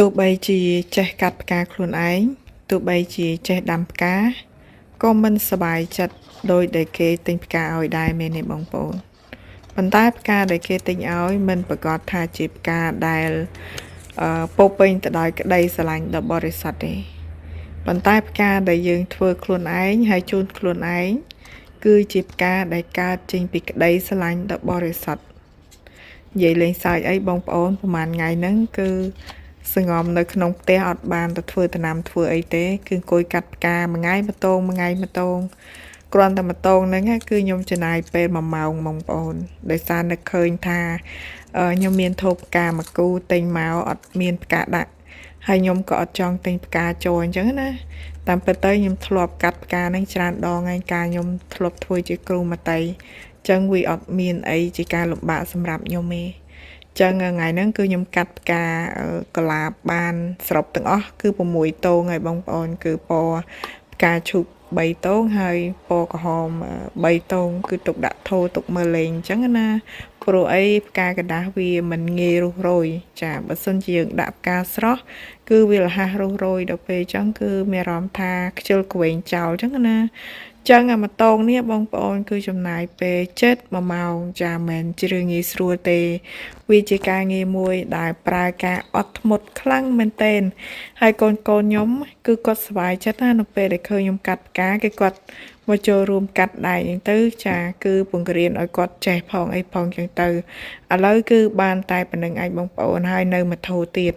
ទោះបីជាចេះកាត់ផ្កាខ្លួនឯងទោះបីជាចេះដាំផ្កាក៏មិនសប្បាយចិត្តដោយដែលគេទិញផ្កាឲ្យដែរមែនទេបងប្អូនប៉ុន្តែផ្កាដែលគេទិញឲ្យមិនប្រកាសថាជាផ្កាដែលពោពេញទៅដោយក្តីស្រឡាញ់ដ៏បរិសុទ្ធទេប៉ុន្តែផ្កាដែលយើងធ្វើខ្លួនឯងហើយជូនខ្លួនឯងគឺជាផ្កាដែលកើតចេញពីក្តីស្រឡាញ់ដ៏បរិសុទ្ធនិយាយលេងសើចអីបងប្អូនប្រហែលថ្ងៃហ្នឹងគឺសងំនៅក្នុងផ្ទះអត់បានទៅធ្វើដំណាំធ្វើអីទេគឺអង្គុយកាត់ផ្កាមួយថ្ងៃម្ដងគ្រាន់តែម្ដងហ្នឹងគឺខ្ញុំចំណាយពេល1ម៉ោងបងប្អូនដោយសារនឹកឃើញថាខ្ញុំមានថូបផ្កាមួយគូទិញមកអត់មានផ្កាដាក់ហើយខ្ញុំក៏អត់ចង់ទិញផ្កាចូលអញ្ចឹងណាតាមពិតទៅខ្ញុំធ្លាប់កាត់ផ្កាហ្នឹងច្រើនដងហើយការខ្ញុំធ្លាប់ធ្វើជាគ្រូមត្តេយ្យអញ្ចឹងវាអត់មានអីជាការលំបាកសម្រាប់ខ្ញុំទេចឹងថ្ងៃហ្នឹងគឺខ្ញុំកាត់ផ្កាកលាបបានសរុបទាំងអស់គឺ6តងហើយបងប្អូនគឺពណ៌ផ្កាឈូក3តងហើយពណ៌ក្រហម3តងគឺទុកដាក់ថូទុកមើលលេងអញ្ចឹងណាព្រោះអីផ្កាกระดาษវាមិនងាយរុះរោយចាបើសិនជាយើងដាក់ផ្កាស្រស់គឺវារហ័សរុះរោយដល់ពេលអញ្ចឹងគឺមានអារម្មណ៍ថាខ្ជិលក្វែងចោលអញ្ចឹងណាចឹងអាមួយតងនេះបងប្អូនគឺចំណាយពេល1ម៉ោងចាមិនជារឿងងាយស្រួលទេវាជាការងារមួយដែលប្រើការអត់ធ្មត់ខ្លាំងមែនទែនហើយកូនខ្ញុំគឺគាត់សប្បាយចិត្តណានៅពេលដែលឃើញខ្ញុំកាត់ផ្កាគេគាត់មកចូលរួមកាត់ដែរអញ្ចឹងទៅចាគឺពង្រៀនឲ្យគាត់ចេះផងអីផងអញ្ចឹងទៅឥឡូវគឺបានតែប៉ុណ្្នឹងឯងបងប្អូនហើយនៅមកធូរទៀត